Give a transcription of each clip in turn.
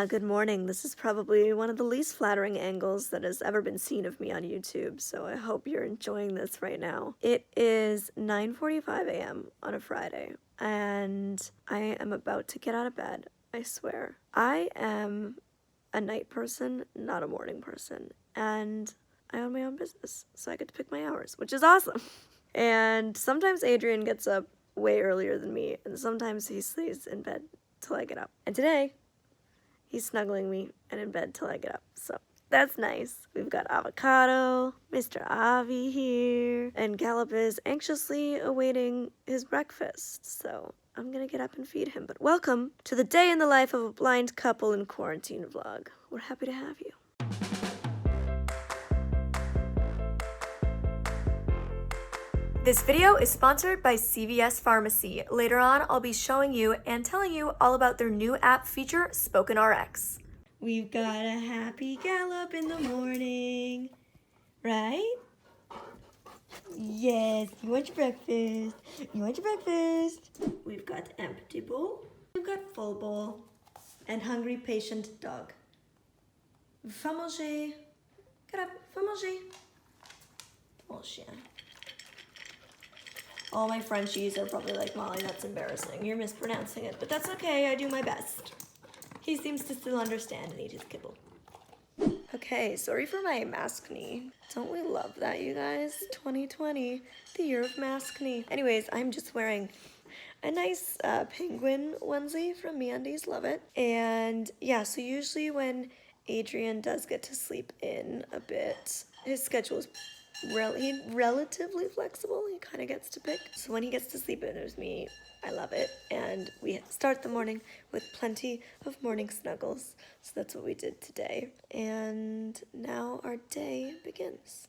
Good morning. This is probably one of the least flattering angles that has ever been seen of me on YouTube, so I hope you're enjoying this right now. It is 9:45 a.m. on a Friday, and I am about to get out of bed, I swear. I am a night person, not a morning person, and I own my own business, so I get to pick my hours, which is awesome. And sometimes Adrienne gets up way earlier than me, and sometimes he stays in bed till I get up. And today, he's snuggling me and in bed till I get up, so that's nice. We've got Avocado, Mr. Avi here, and Gallop is anxiously awaiting his breakfast, so I'm gonna get up and feed him. But welcome to the day in the life of a blind couple in quarantine vlog. We're happy to have you. This video is sponsored by CVS Pharmacy. Later on, I'll be showing you and telling you all about their new app feature, Spoken RX. We've got a happy Gallop in the morning, right? Yes, you want your breakfast. You want your breakfast. We've got empty bowl, we've got full bowl, and hungry patient dog. Va manger. Get up, va manger. Mon chien. All my Frenchies are probably like, Molly, that's embarrassing. You're mispronouncing it, but that's okay. I do my best. He seems to still understand and eat his kibble. Okay, sorry for my mask knee. Don't we love that, you guys? 2020, the year of mask knee. Anyways, I'm just wearing a nice penguin onesie from MeUndies, love it. And yeah, so usually when Adrienne does get to sleep in a bit, his schedule is relatively flexible. He kind of gets to pick. So when he gets to sleep in with me, I love it. And we start the morning with plenty of morning snuggles. So that's what we did today. And now our day begins.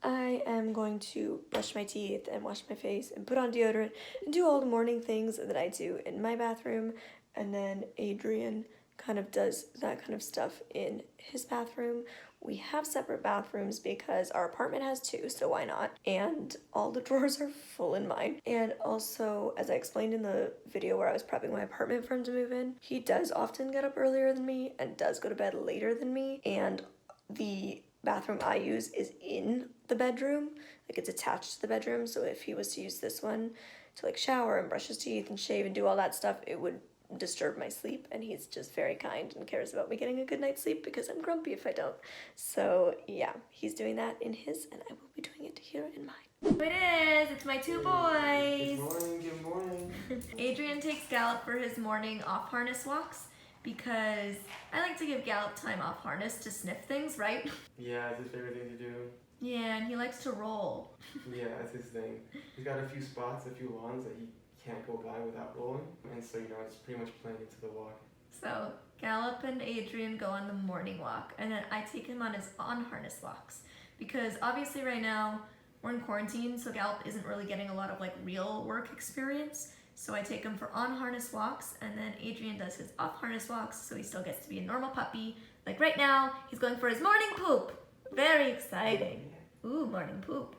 I am going to brush my teeth and wash my face and put on deodorant and do all the morning things that I do in my bathroom. And then Adrienne kind of does that kind of stuff in his bathroom. We have separate bathrooms because our apartment has two, so why not? And all the drawers are full in mine. And also, as I explained in the video where I was prepping my apartment for him to move in, he does often get up earlier than me and does go to bed later than me. And the bathroom I use is in the bedroom, like it's attached to the bedroom. So if he was to use this one to like shower and brush his teeth and shave and do all that stuff, it would disturb my sleep, and he's just very kind and cares about me getting a good night's sleep because I'm grumpy if I don't. So yeah, he's doing that in his, and I will be doing it here in mine. It is! It's my two boys! Good morning, good morning. Adrienne takes Gallop for his morning off-harness walks because I like to give Gallop time off-harness to sniff things, right? Yeah, it's his favorite thing to do. Yeah, and he likes to roll. Yeah, that's his thing. He's got a few spots, a few lawns that he can't go by without rolling, and so it's pretty much playing into the walk. So Gallop and Adrienne go on the morning walk, and then I take him on his on-harness walks because obviously right now we're in quarantine, so Gallop isn't really getting a lot of like real work experience. So I take him for on-harness walks, and then Adrienne does his off-harness walks, so he still gets to be a normal puppy. Like right now, he's going for his morning poop. Very exciting. Ooh, morning poop.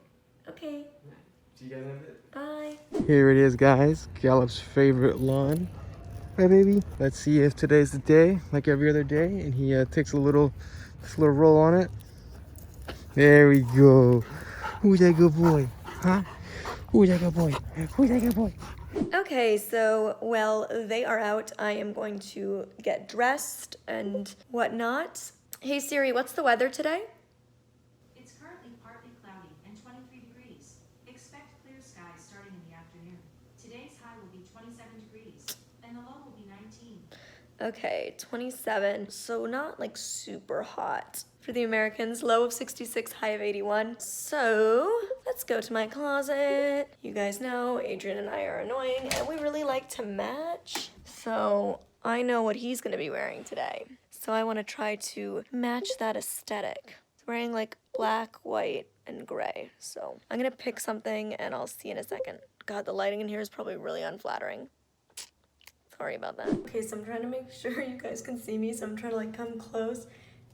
Okay. See you guys in a bit. Bye. Here it is, guys. Gallop's favorite lawn. Right, baby? Let's see if today's the day, like every other day, and he takes a little roll on it. There we go. Who's that good boy? Huh? Who's that good boy? Who's that good boy? Okay, so, well, they are out. I am going to get dressed and whatnot. Hey Siri, what's the weather today? It's currently partly cloudy and 23 degrees. Expect clear skies starting in the afternoon. Today's high will be 27 degrees, and the low will be 19. Okay, 27, so not like super hot. For the Americans, low of 66, high of 81. So, let's go to my closet. You guys know Adrienne and I are annoying, and we really like to match. So, I know what he's gonna be wearing today. So I wanna try to match that aesthetic. He's wearing like black, white, and gray. So, I'm gonna pick something, and I'll see in a second. God, the lighting in here is probably really unflattering. Sorry about that. Okay, so I'm trying to make sure you guys can see me, so I'm trying to like come close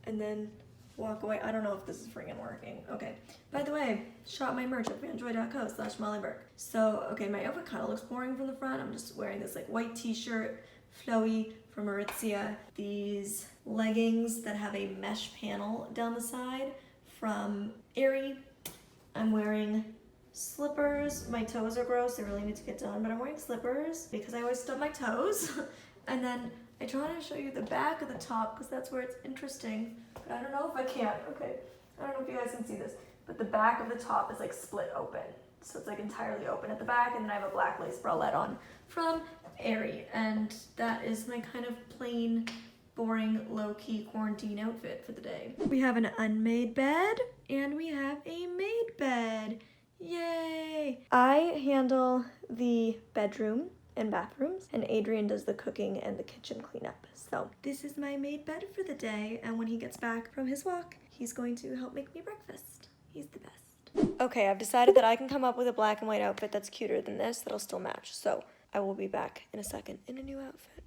and then walk away. I don't know if this is freaking working. Okay. By the way, shop my merch at fanjoy.co/mollyburke. So, okay, my outfit kind of looks boring from the front. I'm just wearing this like white t-shirt, flowy, from Aritzia these leggings that have a mesh panel down the side from Aerie. I'm wearing slippers. My toes are gross, they really need to get done, but I'm wearing slippers because I always stub my toes. And then I try to show you the back of the top because that's where it's interesting, but I don't know if I can. Okay, I don't know if you guys can see this, but the back of the top is like split open. So it's like entirely open at the back, and then I have a black lace bralette on from Aerie, and that is my kind of plain, boring, low-key quarantine outfit for the day. We have an unmade bed, and we have a made bed. Yay! I handle the bedroom and bathrooms, and Adrienne does the cooking and the kitchen cleanup. So this is my made bed for the day, and when he gets back from his walk, he's going to help make me breakfast. He's the best. Okay, I've decided that I can come up with a black and white outfit that's cuter than this, that'll still match. So I will be back in a second in a new outfit.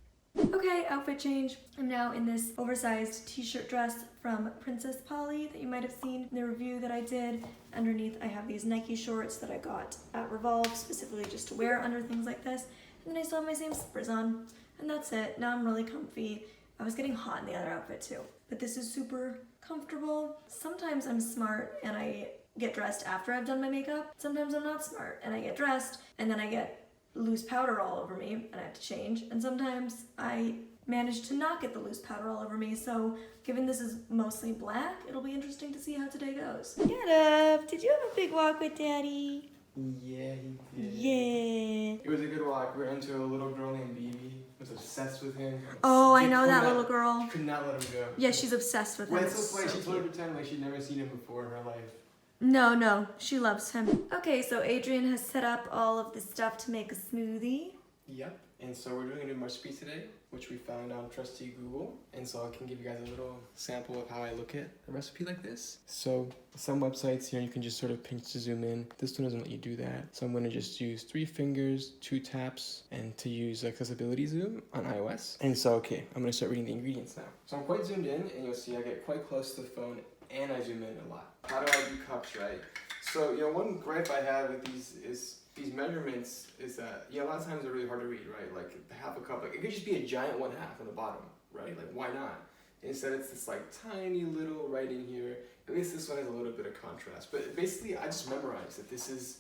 Okay, outfit change. I'm now in this oversized t-shirt dress from Princess Polly that you might have seen in the review that I did. Underneath, I have these Nike shorts that I got at Revolve, specifically just to wear under things like this. And then I still have my same slippers on, and that's it. Now I'm really comfy. I was getting hot in the other outfit too, but this is super comfortable. Sometimes I'm smart and I get dressed after I've done my makeup. Sometimes I'm not smart and I get dressed and then I get loose powder all over me and I have to change. And sometimes I manage to not get the loose powder all over me. So given this is mostly black, it'll be interesting to see how today goes. Get up! Did you have a big walk with Daddy? Yeah, he did. Yeah. It was a good walk. We ran into a little girl named Bibi. Was obsessed with him. Oh, I know that little girl. Could not let him go. Yeah, she's obsessed with him. Well, it's so funny. So She totally pretended like she'd never seen him before in her life. No, she loves him. Okay, so Adrienne has set up all of the stuff to make a smoothie. Yep. And so we're doing a new recipe today, which we found on trusty Google. And so I can give you guys a little sample of how I look at a recipe like this. So some websites here, you can just sort of pinch to zoom in. This one doesn't let you do that. So I'm going to just use 3 fingers, 2 taps, and to use accessibility zoom on iOS. And so, okay, I'm going to start reading the ingredients now. So I'm quite zoomed in, and you'll see I get quite close to the phone, and I zoom in a lot. How do I do cups right? So, one gripe I have with these measurements is that, a lot of times they're really hard to read, right? Like half a cup, like it could just be a giant 1/2 on the bottom, right? Like why not? Instead it's this like tiny little writing here. At least this one has a little bit of contrast. But basically I just memorized that this is,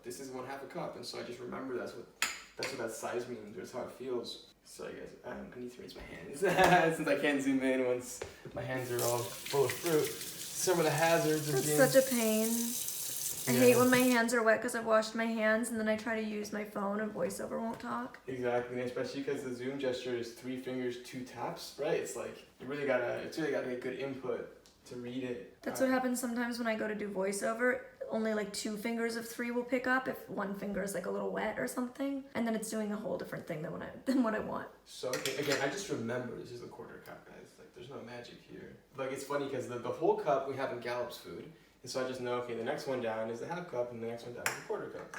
this is 1/2 a cup. And so I just remember that's what that size means, or that's how it feels. So I guess I need to raise my hands since I can't zoom in once my hands are all full of fruit. Some of the hazards of being... That's such a pain. I hate when my hands are wet because I've washed my hands and then I try to use my phone and voiceover won't talk. Exactly, and especially because the zoom gesture is 3 fingers, 2 taps, right? It's like it's really gotta get good input to read it. That's what happens sometimes when I go to do voiceover. Only like 2 fingers of 3 will pick up if one finger is like a little wet or something, and then it's doing a whole different thing than what I want. So okay, again, I just remember this is a 1/4 cup, guys. Like there's no magic here. Like it's funny because the whole cup we have in Gallup's food. And so I just know, okay, the next one down is the 1/2 cup, and the next one down is the 1/4 cup.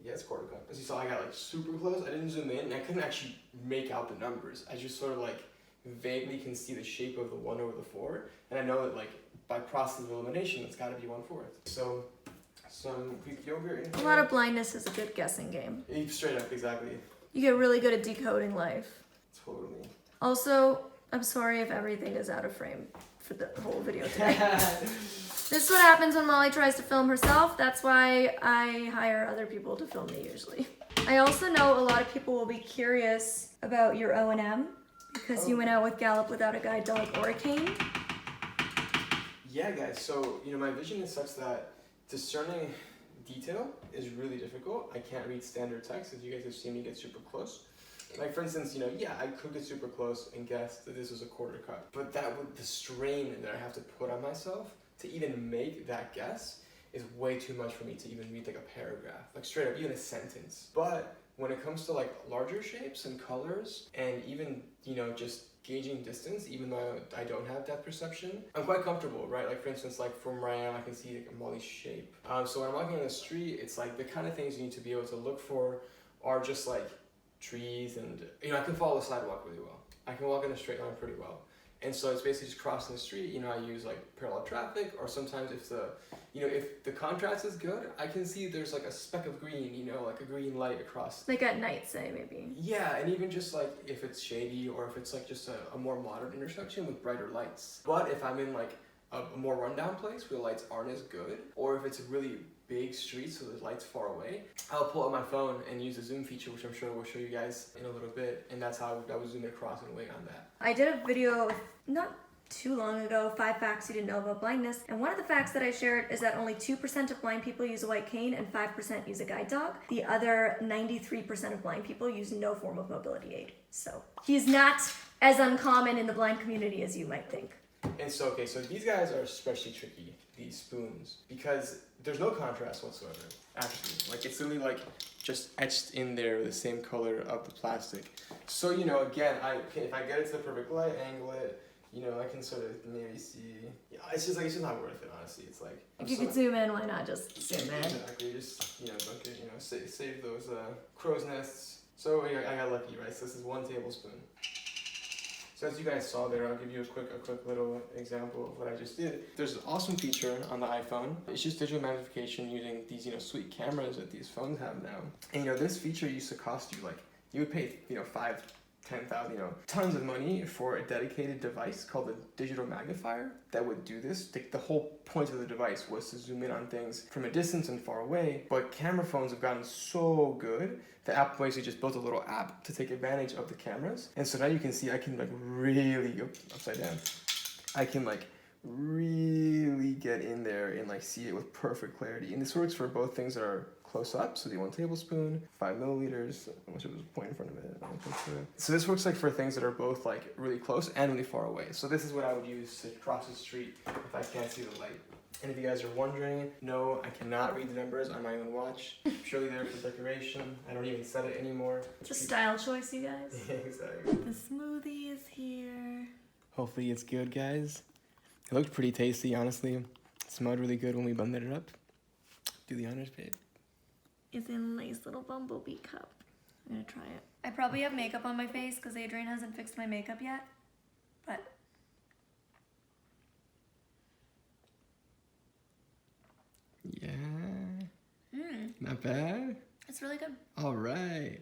It's 1/4 cup. As you saw, I got like super close. I didn't zoom in, and I couldn't actually make out the numbers. I just sort of like vaguely can see the shape of the 1 over the 4, and I know that like by process of elimination, it's got to be 1/4. So some Greek yogurt. A lot of blindness is a good guessing game. Straight up, exactly. You get really good at decoding life. Totally. Also, I'm sorry if everything is out of frame for the whole video today. This is what happens when Molly tries to film herself. That's why I hire other people to film me usually. I also know a lot of people will be curious about your O&M because you went out with Gallup without a guide dog or a cane. Yeah, guys. So, my vision is such that discerning detail is really difficult. I can't read standard text, as you guys have seen me get super close. Like for instance, I could get super close and guess that this was a 1/4 cup, but the strain that I have to put on myself to even make that guess is way too much for me to even read like a paragraph, like straight up, even a sentence. But when it comes to like larger shapes and colors and even, just gauging distance, even though I don't have depth perception, I'm quite comfortable, right? Like for instance, like from where I am, I can see like Molly's shape. So when I'm walking on the street, it's like the kind of things you need to be able to look for are just like trees and, I can follow the sidewalk really well. I can walk in a straight line pretty well. And so it's basically just crossing the street. You know, I use like parallel traffic, or sometimes if the contrast is good, I can see there's like a speck of green, you know, like a green light across. Like at night, say, maybe. Yeah, and even just like if it's shady, or if it's like just a more modern intersection with brighter lights. But if I'm in like a more rundown place where the lights aren't as good, or if it's a really big street so the light's far away, I'll pull out my phone and use the zoom feature, which I'm sure we'll show you guys in a little bit, and that's how I was zooming across and weighing on that. I did a video not too long ago, 5 facts you didn't know about blindness, and one of the facts that I shared is that only 2% of blind people use a white cane and 5% use a guide dog. The other 93% of blind people use no form of mobility aid. So he's not as uncommon in the blind community as you might think. And so, okay, so these guys are especially tricky, these spoons, because there's no contrast whatsoever, actually. Like, it's literally like just etched in there the same color of the plastic. So, you know, again, if I get it to the perfect light, angle it, you know, I can sort of maybe see. Yeah, it's just not worth it, honestly. It's like, if you could zoom in, why not just zoom in? Exactly, just, you know, don't get, you know, save those crow's nests. So I got lucky, right? So this is 1 tablespoon. So as you guys saw there, I'll give you a quick little example of what I just did. There's an awesome feature on the iPhone. It's just digital magnification using these, you know, sweet cameras that these phones have now. And, you know, this feature used to cost you, like, you would pay, you know, $5,000-$10,000, you know, tons of money for a dedicated device called a digital magnifier that would do this. The whole point of the device was to zoom in on things from a distance and far away, but camera phones have gotten so good that Apple basically just built a little app to take advantage of the cameras. And so now you can see I can like really, upside down, I can like really get in there and like see it with perfect clarity. And this works for both things that are close up, so the 1 tablespoon, 5 milliliters, I wish it was a point in front of it. So this works like for things that are both like really close and really far away. So this is what I would use to cross the street if I can't see the light. And if you guys are wondering, no, I cannot read the numbers on my own watch. Purely there for decoration. I don't even set it anymore. It's a style choice, you guys. Yeah, exactly. The smoothie is here. Hopefully it's good, guys. It looked pretty tasty, honestly. It smelled really good when we blended it up. Do the honors, babe. It's in a nice little bumblebee cup. I'm gonna try it. I probably have makeup on my face because Adrienne hasn't fixed my makeup yet, but yeah. Not bad. It's really good. All right.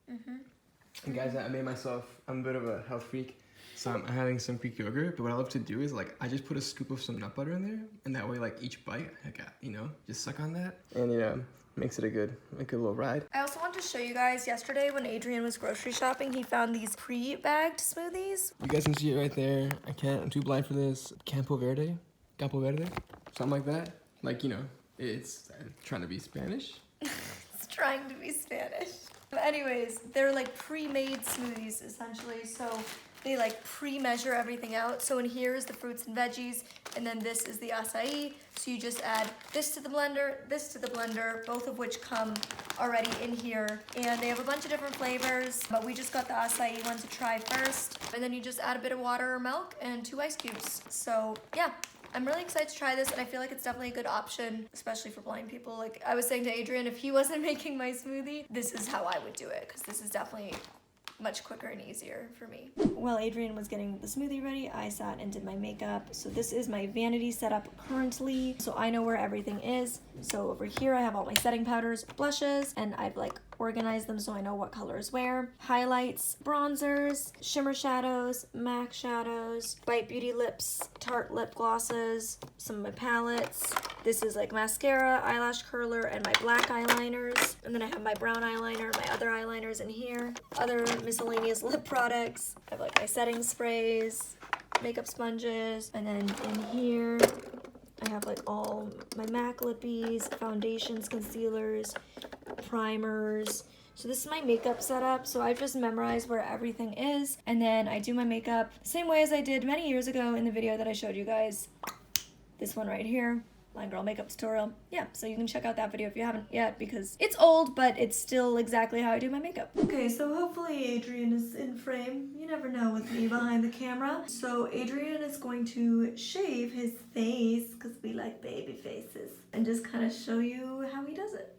And guys, I made myself, I'm a bit of a health freak, so I'm having some Greek yogurt, but what I love to do is like, I just put a scoop of some nut butter in there, and that way like each bite, I got, you know, just suck on that, and you know, makes it a good little ride. I also want to show you guys, yesterday when Adrienne was grocery shopping, he found these pre-bagged smoothies. You guys can see it right there. I'm too blind for this. Campo Verde, something like that. Like, you know, it's trying to be Spanish. It's trying to be Spanish. But anyways, they're like pre-made smoothies essentially, so they like pre-measure everything out. So in here is the fruits and veggies, and then this is the acai. So you just add this to the blender, both of which come already in here. And they have a bunch of different flavors, but we just got the acai one to try first. And then you just add a bit of water or milk and 2 ice cubes. So yeah, I'm really excited to try this, and I feel like it's definitely a good option, especially for blind people. Like I was saying to Adrienne, if he wasn't making my smoothie, this is how I would do it, because this is definitely much quicker and easier for me. While Adrienne was getting the smoothie ready, I sat and did my makeup. So this is my Vanity Setup currently, so I know where everything is. So over here I have all my setting powders, blushes, and I've like organized them so I know what color is where. Highlights, bronzers, shimmer shadows, MAC shadows, Bite Beauty lips, Tarte lip glosses, some of my palettes. This is like mascara, eyelash curler, and my black eyeliners. And then I have my brown eyeliner, my other eyeliners in here. Other miscellaneous lip products. I have like my setting sprays, makeup sponges, and then in here I have like all my MAC lippies, foundations, concealers, primers. So this is my makeup setup. So I've just memorized where everything is, and then I do my makeup the same way as I did many years ago in the video that I showed you guys. This one right here. Blind Girl Makeup Tutorial. Yeah, so you can check out that video if you haven't yet, because it's old, but it's still exactly how I do my makeup. Okay, so hopefully Adrienne is in frame. You never know with me behind the camera. So Adrienne is going to shave his face, because we like baby faces, and just kind of show you how he does it.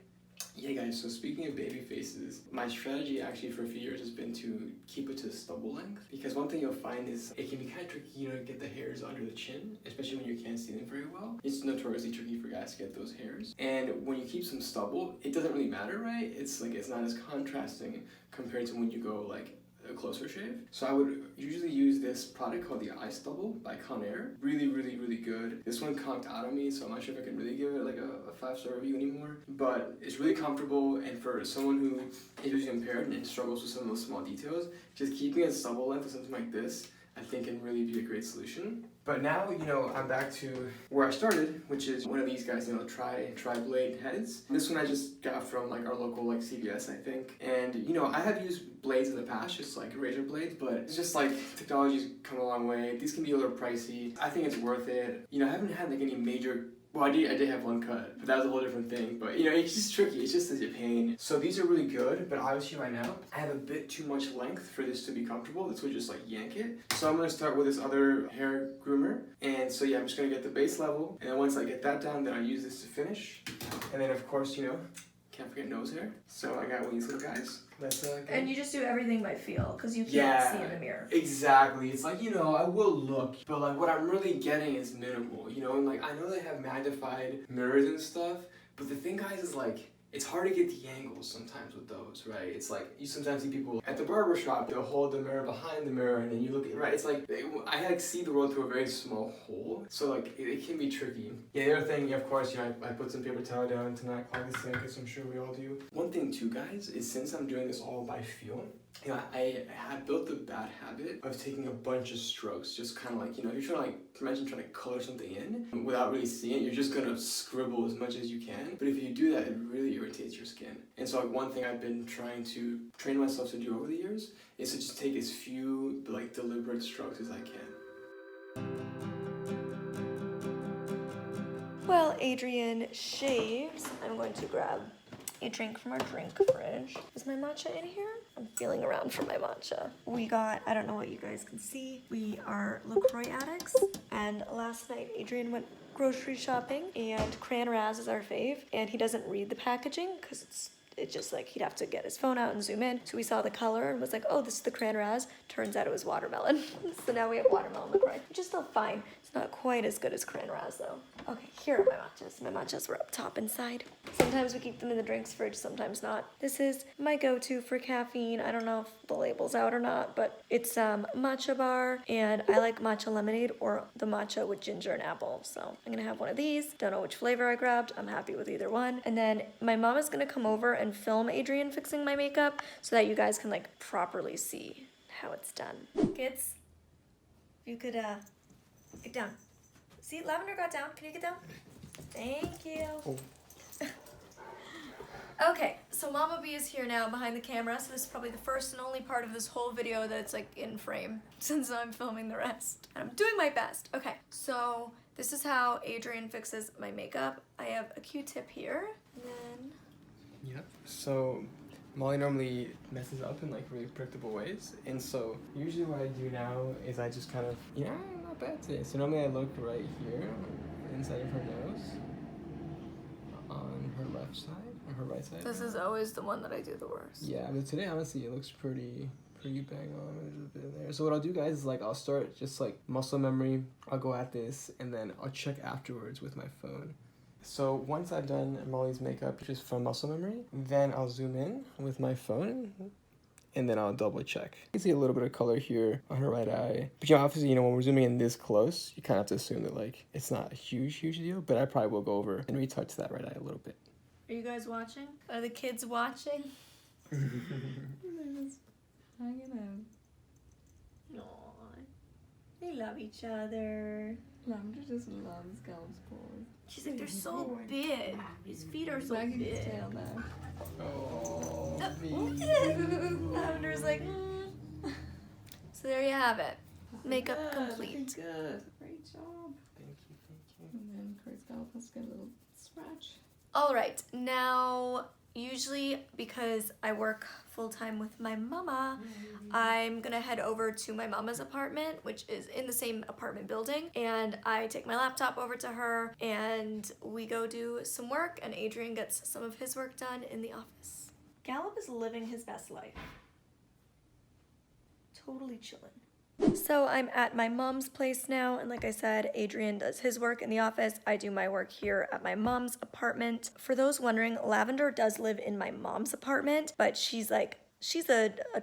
Yeah guys, so speaking of baby faces, my strategy actually for a few years has been to keep it to stubble length, because one thing you'll find is it can be kind of tricky, you know, to get the hairs under the chin, especially when you can't see them very well. It's notoriously tricky for guys to get those hairs, and when you keep some stubble, it doesn't really matter, right? It's like, it's not as contrasting compared to when you go like a closer shave. So I would usually use this product called the Eye Stubble by Conair. Really, really, really good. This one conked out on me, so I'm not sure if I can really give it like a 5-star review anymore. But it's really comfortable, and for someone who is visually impaired and struggles with some of those small details, just keeping it stubble length or something like this, I think can really be a great solution. But now, you know, I'm back to where I started, which is one of these guys, you know, tri-blade heads. This one I just got from like our local like CVS, I think. And you know, I have used blades in the past, just like razor blades, but it's just like technology's come a long way. These can be a little pricey. I think it's worth it. You know, I haven't had like any major. Well, I did have one cut, but that was a whole different thing. But you know, it's just tricky. It's just a pain. So these are really good, but obviously right now I have a bit too much length for this to be comfortable. This would just like yank it. So I'm gonna start with this other hair groomer. And so yeah, I'm just gonna get the base level, and then once I get that down, then I'll use this to finish. And then of course, you know, can't forget nose hair. So I got one of these little guys. And you just do everything by feel, because you can't see in the mirror. Exactly. It's like, you know, I will look, but like what I'm really getting is minimal, you know? And like, I know they have magnified mirrors and stuff, but the thing, guys, is like, it's hard to get the angles sometimes with those, right? It's like, you sometimes see people at the barber shop, they'll hold the mirror behind the mirror, and then you look at, right? It's like, I like see the world through a very small hole, so like, it can be tricky. Yeah, the other thing, of course, you know, I put some paper towel down to not clog the sink, as I'm sure we all do. One thing too, guys, is since I'm doing this all by feel, you know, I have built the bad habit of taking a bunch of strokes, just kind of like, you know, you're trying to like, imagine trying to color something in without really seeing it, you're just gonna scribble as much as you can. But if you do that, it really irritates your skin. And so like one thing I've been trying to train myself to do over the years is to just take as few like deliberate strokes as I can. While Adrienne shaves, I'm going to grab a drink from our drink fridge. Is my matcha in here? I'm feeling around for my matcha. We got, I don't know what you guys can see, we are LaCroix addicts, and last night Adrienne went grocery shopping, and Cran Raz is our fave, and he doesn't read the packaging because it's just like he'd have to get his phone out and zoom in. So we saw the color and was like, oh, this is the Cran Raz. Turns out it was watermelon. So now we have watermelon LaCroix, which is still fine. It's not quite as good as Cran Raz though. Okay, here are my matchas. My matchas were up top inside. Sometimes we keep them in the drinks fridge, sometimes not. This is my go-to for caffeine. I don't know if the label's out or not, but it's matcha bar, and I like matcha lemonade or the matcha with ginger and apple. So I'm gonna have one of these. Don't know which flavor I grabbed. I'm happy with either one. And then my mom is gonna come over and film Adrienne fixing my makeup so that you guys can like properly see how it's done. Kids, if you could get down. See, Lavender got down. Can you get down? Thank you. Oh. Okay, so Mama B is here now behind the camera, so this is probably the first and only part of this whole video that's like in frame, since I'm filming the rest. And I'm doing my best. Okay, so this is how Adrienne fixes my makeup. I have a Q-tip here, and then... Yep. So Molly normally messes up in like really predictable ways, and so usually what I do now is I just kind of, yeah, not bad today. So normally I look right here, inside of her nose, on her left side, or her right side. This is always the one that I do the worst. Yeah, but today honestly it looks pretty bang on. There's a bit in there. So what I'll do, guys, is like I'll start just like muscle memory. I'll go at this, and then I'll check afterwards with my phone. So once I've done Molly's makeup just from muscle memory, then I'll zoom in with my phone, and then I'll double check. You can see a little bit of color here on her right eye. But you know, obviously, you know, when we're zooming in this close, you kind of have to assume that like it's not a huge deal, but I probably will go over and retouch that right eye a little bit. Are you guys watching? Are the kids watching? They're just hanging out. Aww. They love each other. Lavender just loves Gal's paws. She's like, they're so big. His feet are so Wagging his big. tail now. Oh, Lavender's like, So there you have it. Makeup complete. Good. Great job. Thank you. And then Kurt's scalp has to get a little scratch. All right, now Usually, because I work full-time with my mama, I'm gonna head over to my mama's apartment, which is in the same apartment building, and I take my laptop over to her and we go do some work, and Adrienne gets some of his work done in the office. Gallup is living his best life. Totally chilling. So I'm at my mom's place now, and like I said, Adrienne does his work in the office. I do my work here at my mom's apartment. For those wondering, Lavender does live in my mom's apartment, but she's a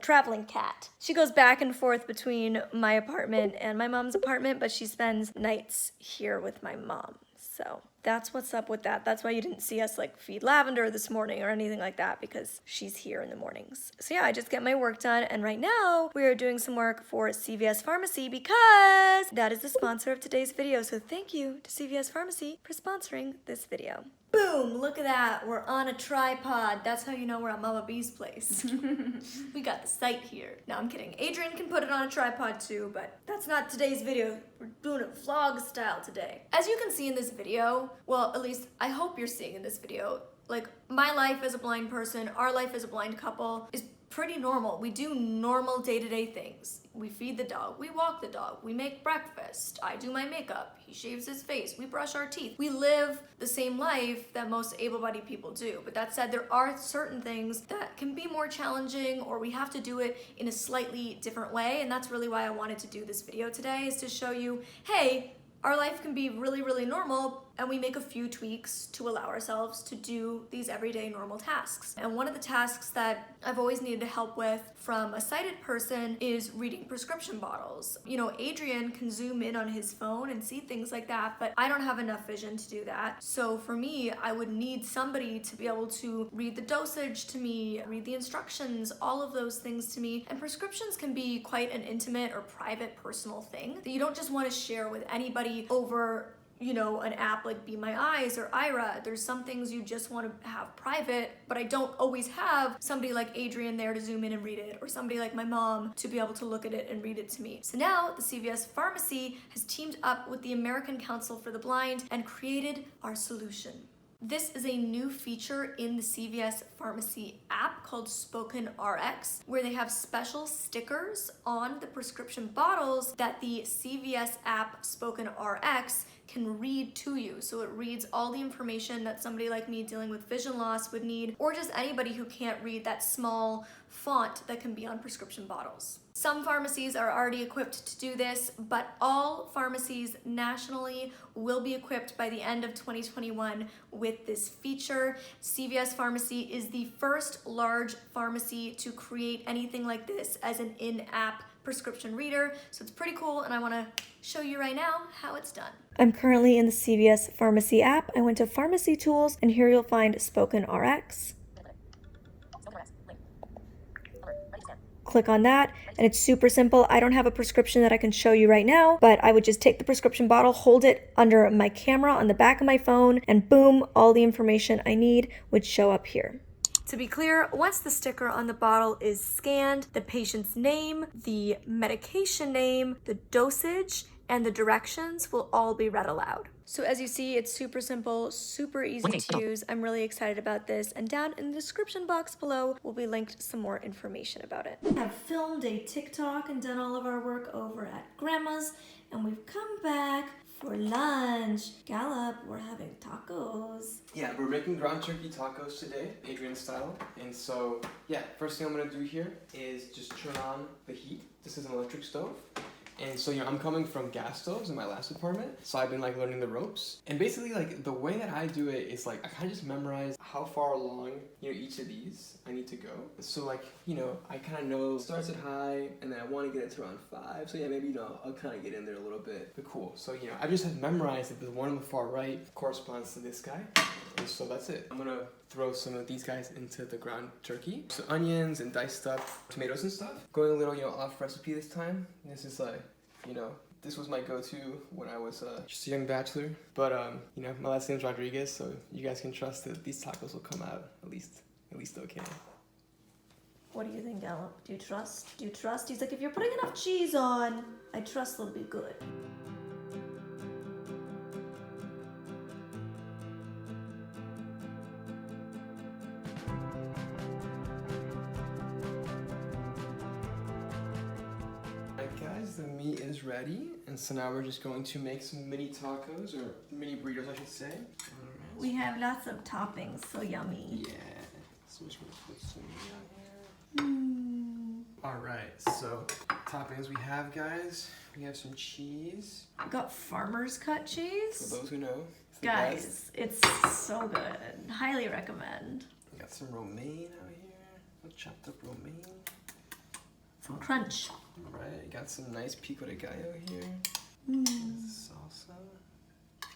traveling cat. She goes back and forth between my apartment and my mom's apartment, but she spends nights here with my mom. So that's what's up with that. That's why you didn't see us like feed Lavender this morning or anything like that, because she's here in the mornings. So yeah, I just get my work done, and right now we are doing some work for CVS Pharmacy because that is the sponsor of today's video. So thank you to CVS Pharmacy for sponsoring this video. Boom, look at that, we're on a tripod. That's how you know we're at Mama B's place. We got the site here. No, I'm kidding. Adrienne can put it on a tripod too, but that's not today's video. We're doing it vlog style today. As you can see in this video, well, at least I hope you're seeing in this video, like my life as a blind person, our life as a blind couple is pretty normal. We do normal day-to-day things. We feed the dog, we walk the dog, we make breakfast, I do my makeup, he shaves his face, we brush our teeth. We live the same life that most able-bodied people do. But that said, there are certain things that can be more challenging, or we have to do it in a slightly different way, and that's really why I wanted to do this video today, is to show you, hey, our life can be really, really normal, and we make a few tweaks to allow ourselves to do these everyday normal tasks. And one of the tasks that I've always needed help with from a sighted person is reading prescription bottles. You know, Adrienne can zoom in on his phone and see things like that, but I don't have enough vision to do that. So for me, I would need somebody to be able to read the dosage to me, read the instructions, all of those things to me. And prescriptions can be quite an intimate or private personal thing that you don't just want to share with anybody over, you know, an app like Be My Eyes or Ira. There's some things you just want to have private, but I don't always have somebody like Adrienne there to zoom in and read it, or somebody like my mom to be able to look at it and read it to me. So now the CVS Pharmacy has teamed up with the American Council for the Blind and created our solution. This is a new feature in the CVS Pharmacy app called Spoken RX, where they have special stickers on the prescription bottles that the CVS app Spoken RX can read to you. So it reads all the information that somebody like me dealing with vision loss would need, or just anybody who can't read that small font that can be on prescription bottles. Some pharmacies are already equipped to do this, but all pharmacies nationally will be equipped by the end of 2021 with this feature. CVS Pharmacy is the first large pharmacy to create anything like this as an in-app prescription reader, so it's pretty cool, and I want to show you right now how it's done. I'm currently in the CVS Pharmacy app. I went to Pharmacy Tools, and here you'll find Spoken RX. Click on that, and it's super simple. I don't have a prescription that I can show you right now, but I would just take the prescription bottle, hold it under my camera on the back of my phone, and boom, all the information I need would show up here. To be clear, once the sticker on the bottle is scanned, the patient's name, the medication name, the dosage, and the directions will all be read aloud. So as you see, it's super simple, super easy to use. I'm really excited about this, and down in the description box below will be linked some more information about it. I've filmed a TikTok and done all of our work over at Grandma's, and we've come back for lunch. Gallup, we're having tacos. Yeah, we're making ground turkey tacos today, Adrienne style. And so, yeah, first thing I'm gonna do here is just turn on the heat. This is an electric stove. And so, you know, I'm coming from gas stoves in my last apartment, so I've been like learning the ropes. And basically, like, the way that I do it is like, I kind of just memorize how far along, you know, each of these I need to go. So like, you know, I kind of know it starts at high, and then I want to get it to around 5. So yeah, maybe, you know, I'll kind of get in there a little bit. But cool. So, you know, I just have memorized that the one on the far right corresponds to this guy. And so that's it. I'm gonna throw some of these guys into the ground turkey. So onions and diced up tomatoes and stuff. Going a little, you know, off recipe this time. This is like, you know, this was my go-to when I was just a young bachelor. But you know, my last name's Rodriguez, so you guys can trust that these tacos will come out at least okay. What do you think, Gallup? Do you trust? Do you trust? He's like, if you're putting enough cheese on, I trust they'll be good. meat is ready, and so now we're just going to make some mini tacos, or mini burritos, I should say. Alright. We have lots of toppings, so yummy. Yeah. So we're just gonna put some meat on here. Alright, so toppings we have, guys. We have some cheese. We got farmer's cut cheese. For those who know. It's the Guys, best. it's so good. Highly recommend. We got some romaine out here. Some chopped up romaine. Some crunch. Alright, got some nice pico de gallo here. Salsa.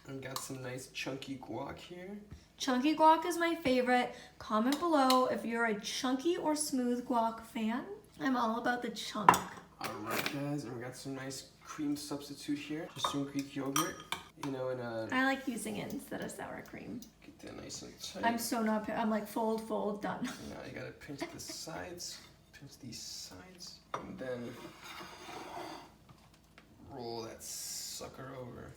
And got some nice chunky guac here. Chunky guac is my favorite. Comment below if you're a chunky or smooth guac fan. I'm all about the chunk. Alright guys, and we got some nice cream substitute here. Just some Greek yogurt. You know, in a... I like using it instead of sour cream. Get that nice and tight. I'm so not, I'm like fold, done. Now you gotta pinch the sides. Pinch these sides. And then roll that sucker over.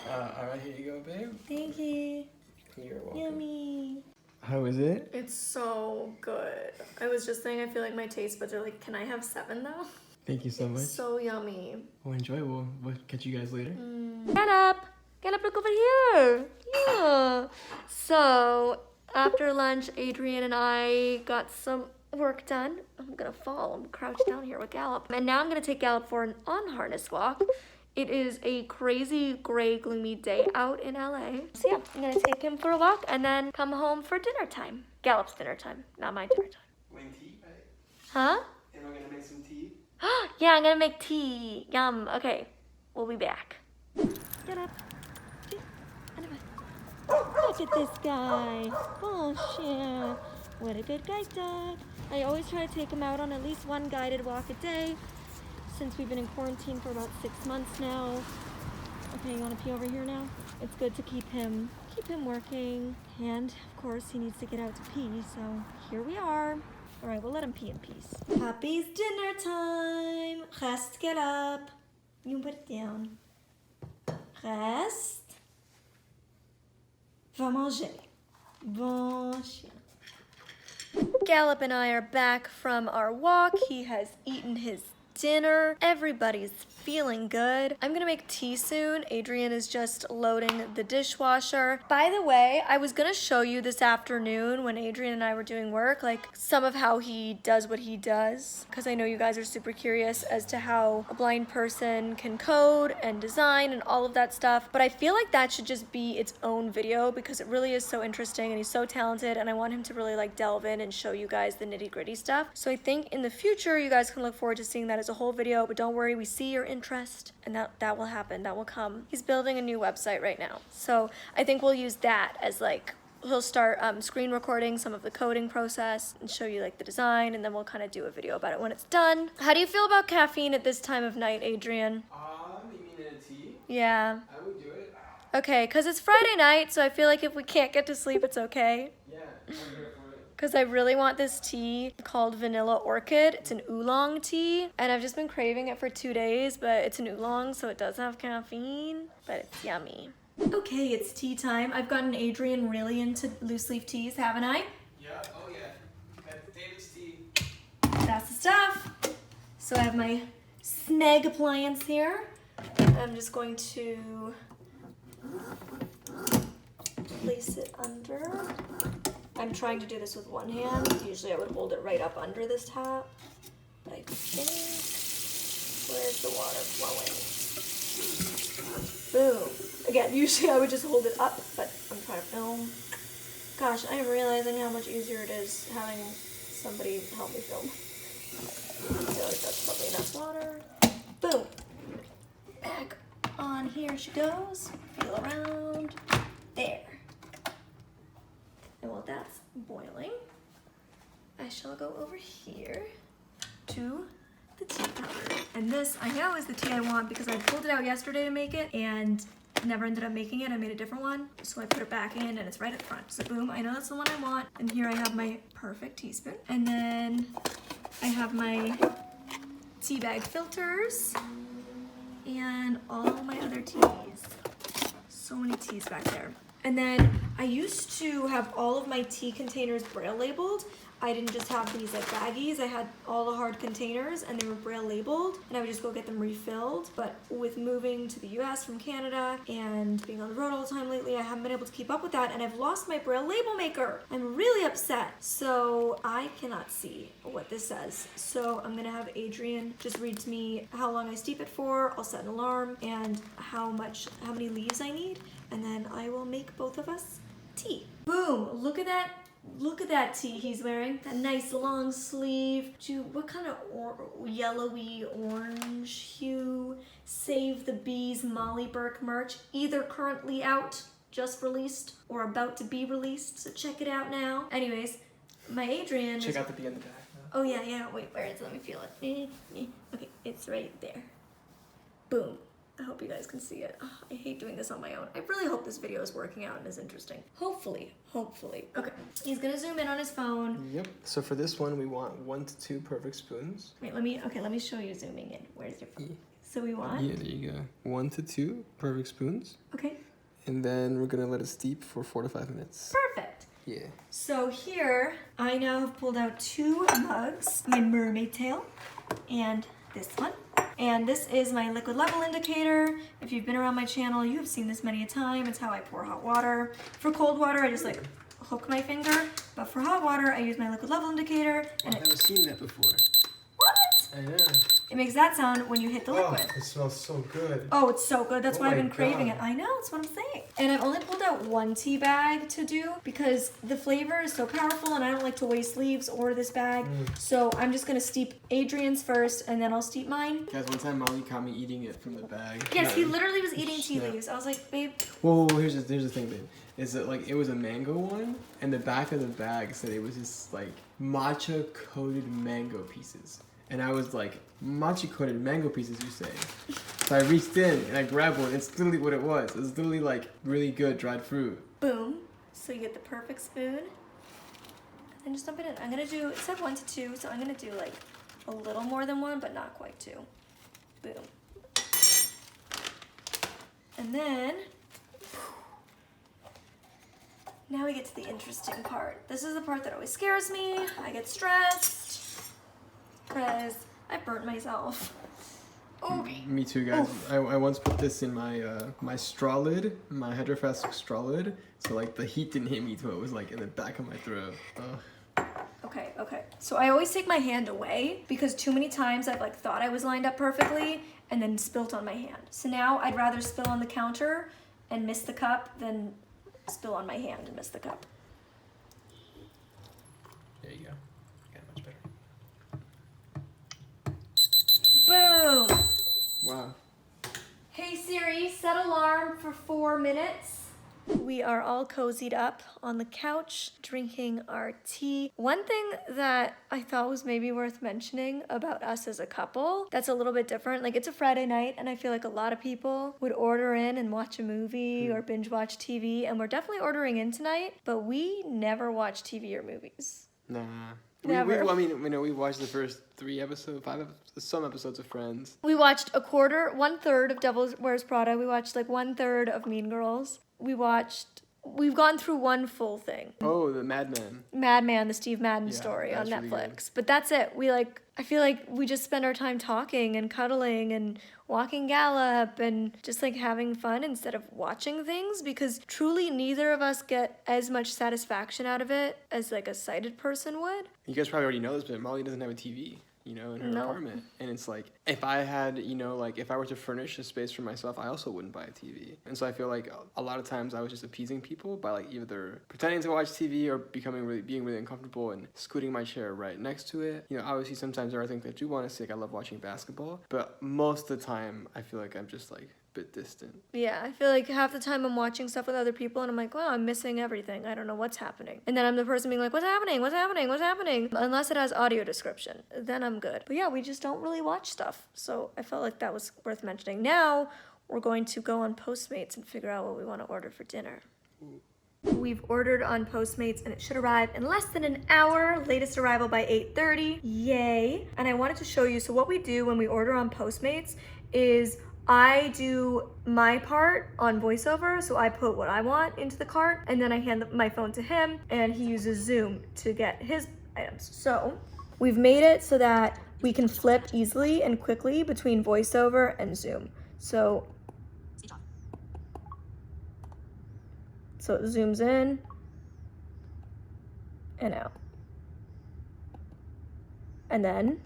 Alright, here you go, babe. Thank you. You're welcome. Yummy. How is it? It's so good. I was just saying I feel like my taste buds are like, can I have 7 though? Thank you so much. So yummy. Well, enjoy. We'll catch you guys later. Get up! Get up, look over here! Yeah! So, after lunch, Adrienne and I got some work done. I'm gonna fall. I'm crouched down here with Gallop. And now I'm gonna take Gallop for an unharnessed walk. It is a crazy, gray, gloomy day out in LA. So yeah, I'm gonna take him for a walk and then come home for dinner time. Gallop's dinner time, not my dinner time. Wayne tea, right? Huh? And we're gonna make some tea. Yeah, I'm gonna make tea. Yum. Okay, we'll be back. Get up. Look at this guy. Oh, shit. What a good guide dog. I always try to take him out on at least one guided walk a day since we've been in quarantine for about 6 months now. Okay, you want to pee over here now? It's good to keep him working. And, of course, he needs to get out to pee, so here we are. All right, we'll let him pee in peace. Poppy's dinner time. Rest, get up. You put it down. Rest. Va manger. Bon chien. Gallop and I are back from our walk. He has eaten his dinner. Everybody's feeling good. I'm gonna make tea soon. Adrienne is just loading the dishwasher. By the way, I was gonna show you this afternoon when Adrienne and I were doing work, like some of how he does what he does, because I know you guys are super curious as to how a blind person can code and design and all of that stuff. But I feel like that should just be its own video because it really is so interesting and he's so talented and I want him to really like delve in and show you guys the nitty-gritty stuff. So I think in the future you guys can look forward to seeing that as a whole video, but don't worry, we see your interest and that will happen, that will come. He's building a new website right now, so I think we'll use that as like, he'll start screen recording some of the coding process and show you like the design, and then we'll kind of do a video about it when it's done. How do you feel about caffeine at this time of night, Adrienne? You mean in a tea? Yeah. I would do it. Okay, because it's Friday night, so I feel like if we can't get to sleep, it's okay. Yeah, I'm here for it. Because I really want this tea called Vanilla Orchid. It's an oolong tea, and I've just been craving it for 2 days, but it's an oolong, so it does have caffeine, but it's yummy. Okay, it's tea time. I've gotten Adrienne really into loose leaf teas, haven't I? Yeah, oh yeah. That's David's tea. That's the stuff. So I have my Sneg appliance here. I'm just going to place it under. I'm trying to do this with one hand. Usually I would hold it right up under this tap. But I think, where's the water flowing? Boom. Again, usually I would just hold it up, but I'm trying to film. Gosh, I am realizing how much easier it is having somebody help me film. I feel like that's probably enough water. Boom. Back on here she goes. Feel around. There. And while that's boiling, I shall go over here to the tea powder. And this, I know, is the tea I want because I pulled it out yesterday to make it and never ended up making it. I made a different one. So I put it back in and it's right at the front. So boom, I know that's the one I want. And here I have my perfect teaspoon. And then I have my tea bag filters and all my other teas. So many teas back there. And then I used to have all of my tea containers Braille labeled. I didn't just have these like baggies. I had all the hard containers and they were Braille labeled and I would just go get them refilled. But with moving to the US from Canada and being on the road all the time lately, I haven't been able to keep up with that and I've lost my Braille label maker. I'm really upset. So I cannot see what this says. So I'm gonna have Adrienne just read to me how long I steep it for. I'll set an alarm and how many leaves I need. And then I will make both of us tea. Boom, look at that. Look at that tee he's wearing. That nice long sleeve. What kind of yellowy orange hue? Save the Bees Molly Burke merch. Either currently out, just released, or about to be released. So check it out now. Anyways, my Adrienne. Check out the bee on the back. Oh yeah. Wait, where is it? Let me feel it. Okay, it's right there. Boom. I hope you guys can see it. Oh, I hate doing this on my own. I really hope this video is working out and is interesting. Hopefully. Okay, he's gonna zoom in on his phone. Yep. So for this one, we want 1 to 2 perfect spoons. Wait, let me show you zooming in. Where's your phone? So we want? Yeah, there you go. 1 to 2 perfect spoons. Okay. And then we're gonna let it steep for 4 to 5 minutes. Perfect. Yeah. So here, I now have pulled out 2 mugs. My mermaid tail and this one. And this is my liquid level indicator. If you've been around my channel, you have seen this many a time. It's how I pour hot water. For cold water, I just like hook my finger. But for hot water, I use my liquid level indicator. And I've never seen that before. What? I know. It makes that sound when you hit the liquid. It smells so good. Oh, it's so good. That's Oh why I've my been craving God. it. I know, that's what I'm saying. And I've only pulled out 1 tea bag to do because the flavor is so powerful and I don't like to waste leaves or this bag. So I'm just gonna steep Adrienne's first and then I'll steep mine. Guys, one time Molly caught me eating it from the bag. Yes, he literally was eating tea leaves. I was like, babe. Whoa, here's the thing, babe. Is that like it was a mango one, and the back of the bag said it was just like matcha coated mango pieces. And I was like, matcha coated mango pieces, you say? So I reached in and I grabbed one. It's literally what it was. It was literally like really good dried fruit. Boom. So you get the perfect spoon. And just dump it in. I'm gonna do, it said 1 to 2, so I'm gonna do like a little more than 1, but not quite 2. Boom. And then, now we get to the interesting part. This is the part that always scares me. I get stressed because I burnt myself. Okay. Me too, guys. I once put this in my my straw lid, my hydroflask straw lid, so like the heat didn't hit me till it was like in the back of my throat. Ugh. Okay. So I always take my hand away because too many times I've like thought I was lined up perfectly and then spilt on my hand. So now I'd rather spill on the counter and miss the cup than spill on my hand and miss the cup. There you go. Got much better. Boom! Wow. Hey Siri, set alarm for 4 minutes. We are all cozied up on the couch, drinking our tea. One thing that I thought was maybe worth mentioning about us as a couple, that's a little bit different. Like, it's a Friday night, and I feel like a lot of people would order in and watch a movie or binge watch TV, and we're definitely ordering in tonight, but we never watch TV or movies. Nah. Never. I mean, you know, we watched the first 3 episodes, 5 episodes, some episodes of Friends. We watched 1/3 of Devil Wears Prada. We watched like 1/3 of Mean Girls. We've gone through one full thing. Oh, the Madman. Madman, the Steve Madden Yeah, story on that's really Netflix. good. But that's it. I feel like we just spend our time talking and cuddling and walking Gallop and just like having fun instead of watching things, because truly neither of us get as much satisfaction out of it as like a sighted person would. You guys probably already know this, but Molly doesn't have a TV, you know, in her No. apartment. And it's like, if I had, you know, like, if I were to furnish a space for myself, I also wouldn't buy a TV. And so I feel like a lot of times I was just appeasing people by, like, either pretending to watch TV or being really uncomfortable and scooting my chair right next to it. You know, obviously sometimes there are things I do want to see, like, I love watching basketball. But most of the time, I feel like I'm just, like, bit distant. Yeah, I feel like half the time I'm watching stuff with other people and I'm like, wow, I'm missing everything. I don't know what's happening. And then I'm the person being like, what's happening? What's happening? What's happening? Unless it has audio description, then I'm good. But yeah, we just don't really watch stuff. So I felt like that was worth mentioning. Now we're going to go on Postmates and figure out what we want to order for dinner. We've ordered on Postmates and it should arrive in less than an hour. Latest arrival by 8:30. Yay. And I wanted to show you, so what we do when we order on Postmates is I do my part on voiceover, so I put what I want into the cart, and then I hand my phone to him, and he uses Zoom to get his items. So we've made it so that we can flip easily and quickly between voiceover and Zoom. So it zooms in and out. And then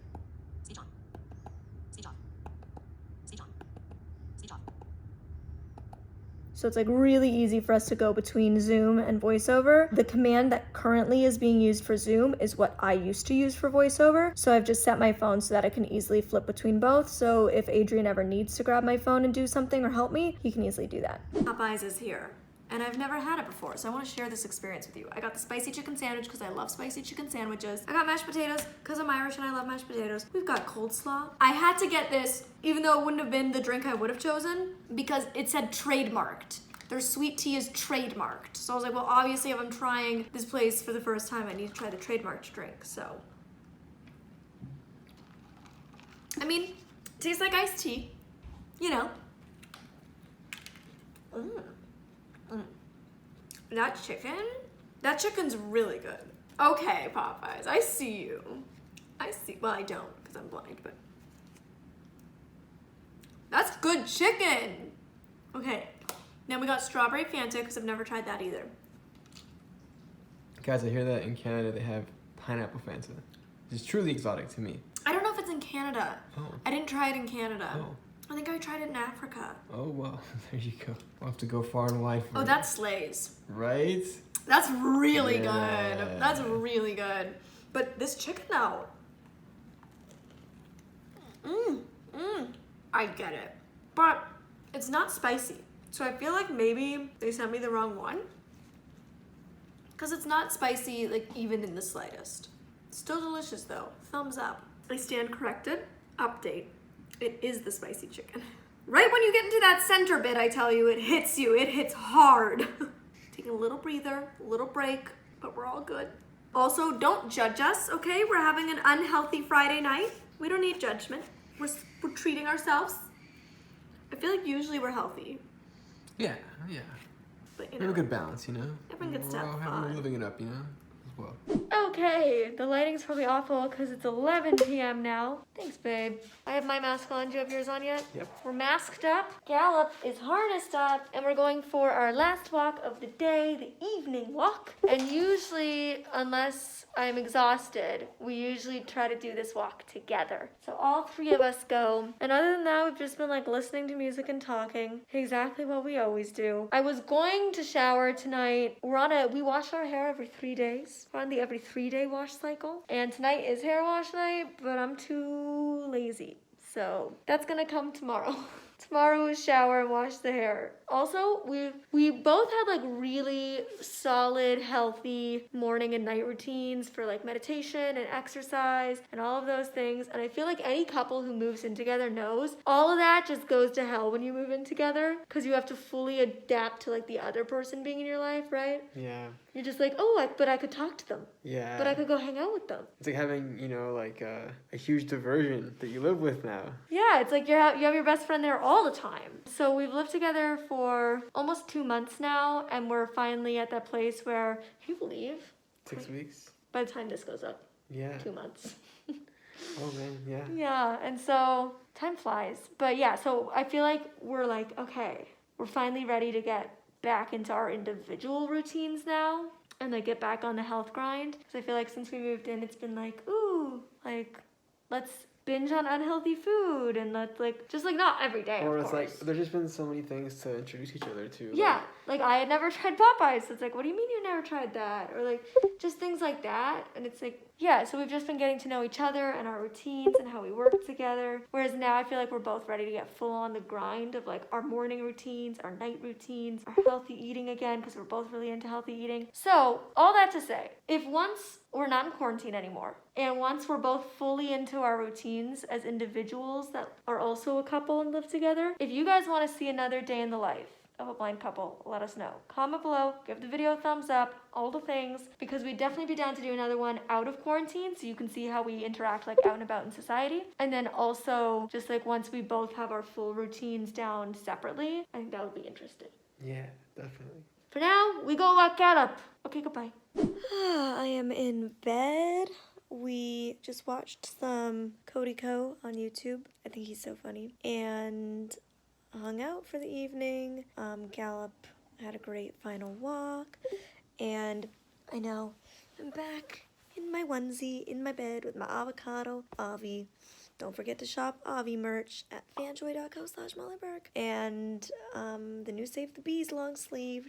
so it's like really easy for us to go between Zoom and VoiceOver. The command that currently is being used for Zoom is what I used to use for VoiceOver. So I've just set my phone so that I can easily flip between both. So if Adrienne ever needs to grab my phone and do something or help me, he can easily do that. Popeyes is here. And I've never had it before, so I want to share this experience with you. I got the spicy chicken sandwich because I love spicy chicken sandwiches. I got mashed potatoes because I'm Irish and I love mashed potatoes. We've got coleslaw. I had to get this, even though it wouldn't have been the drink I would have chosen, because it said trademarked. Their sweet tea is trademarked. So I was like, well, obviously if I'm trying this place for the first time, I need to try the trademarked drink, so. I mean, it tastes like iced tea, you know. That chicken's really good. Okay, Popeyes, I see you. Well, I don't because I'm blind, but that's good chicken. Okay, now we got strawberry Fanta because I've never tried that either. Guys, I hear that in Canada they have pineapple Fanta. It's truly exotic to me. I don't know if it's in Canada. Oh. I didn't try it in Canada. Oh. I think I tried it in Africa. Oh, well, there you go. We'll have to go far and wide for Oh, it. that slays. Right? That's really Yeah. good. That's really good. But this chicken though. I get it. But it's not spicy. So I feel like maybe they sent me the wrong one. Because it's not spicy, like even in the slightest. Still delicious though. Thumbs up. I stand corrected. Update. It is the spicy chicken. Right when you get into that center bit, I tell you, it hits you. It hits hard. Taking a little breather, a little break, but we're all good. Also, don't judge us, okay? We're having an unhealthy Friday night. We don't need judgment. We're treating ourselves. I feel like usually we're healthy. Yeah. But you We have know, a good balance, you know? everyone gets to We're all have having fun. living it up, you know? As well. Okay, the lighting's probably awful because it's 11 p.m. now. Thanks, babe. I have my mask on. Do you have yours on yet? Yep. We're masked up. Gallop is harnessed up, and we're going for our last walk of the day, the evening walk. And usually, unless I'm exhausted, we usually try to do this walk together. So all three of us go. And other than that, we've just been like listening to music and talking. Exactly what we always do. I was going to shower tonight. We wash our hair every 3 days. We're on the every 3-day wash cycle. And tonight is hair wash night, but I'm too lazy. So that's gonna come tomorrow. Tomorrow is shower and wash the hair. Also, we both had like really solid, healthy morning and night routines for like meditation and exercise and all of those things. And I feel like any couple who moves in together knows all of that just goes to hell when you move in together because you have to fully adapt to like the other person being in your life, right? Yeah. You're just like, but I could talk to them. Yeah. But I could go hang out with them. It's like having, you know, like a huge diversion that you live with now. Yeah, it's like you have your best friend there all the time. So we've lived together for almost 2 months now, and we're finally at that place where, can you believe? 6 weeks? By the time this goes up, Yeah. 2 months. Oh, man, yeah. Yeah, and so time flies. But yeah, so I feel like we're like, okay, we're finally ready to get back into our individual routines now and like get back on the health grind. Because I feel like since we moved in, it's been like, ooh, like let's binge on unhealthy food and let's like, just like not every day, Or of it's course. like, there's just been so many things to introduce each other to. Yeah, like I had never tried Popeyes. So it's like, what do you mean you never tried that? Or like just things like that. And it's like, yeah, so we've just been getting to know each other and our routines and how we work together. Whereas now I feel like we're both ready to get full on the grind of like our morning routines, our night routines, our healthy eating again, because we're both really into healthy eating. So all that to say, if once we're not in quarantine anymore, and once we're both fully into our routines as individuals that are also a couple and live together, if you guys want to see another day in the life of a blind couple, let us know. Comment below, give the video a thumbs up, all the things, because we'd definitely be down to do another one out of quarantine so you can see how we interact like out and about in society. And then also just like once we both have our full routines down separately, I think that would be interesting. Yeah, definitely. For now, we go lock that up. Okay, goodbye. I am in bed. We just watched some Cody Co on YouTube. I think he's so funny. And hung out for the evening. Gallup had a great final walk. And I know I'm back in my onesie, in my bed with my avocado, Avi. Don't forget to shop Avi merch at fanjoy.co/Mollyberg. And the new Save the Bees long sleeve.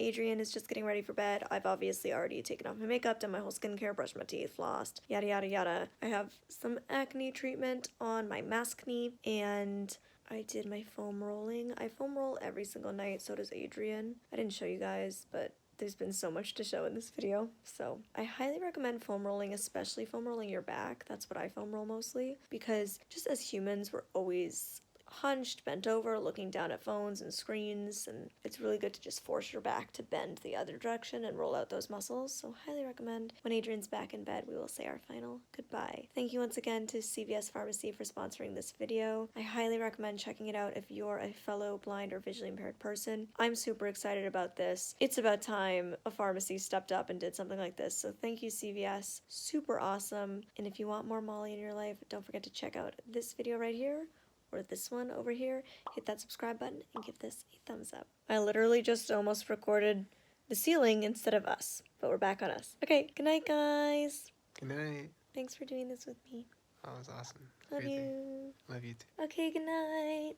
Adrienne is just getting ready for bed. I've obviously already taken off my makeup, done my whole skincare, brushed my teeth, flossed, yada yada yada. I have some acne treatment on my maskne, and I did my foam rolling. I foam roll every single night, so does Adrienne. I didn't show you guys, but there's been so much to show in this video. So I highly recommend foam rolling, especially foam rolling your back. That's what I foam roll mostly, because just as humans, we're always hunched, bent over, looking down at phones and screens, and it's really good to just force your back to bend the other direction and roll out those muscles. So highly recommend. When Adrienne's back in bed, we will say our final goodbye. Thank you once again to CVS Pharmacy for sponsoring this video. I highly recommend checking it out if you're a fellow blind or visually impaired person. I'm super excited about this. It's about time a pharmacy stepped up and did something like this, so thank you, CVS. Super awesome. And if you want more Molly in your life, don't forget to check out this video right here or this one over here. Hit that subscribe button and give this a thumbs up. I literally just almost recorded the ceiling instead of us, but we're back on us. Okay, good night, guys. Good night. Thanks for doing this with me. That was awesome. Love you. Love you too. Okay, good night.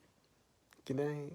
Good night.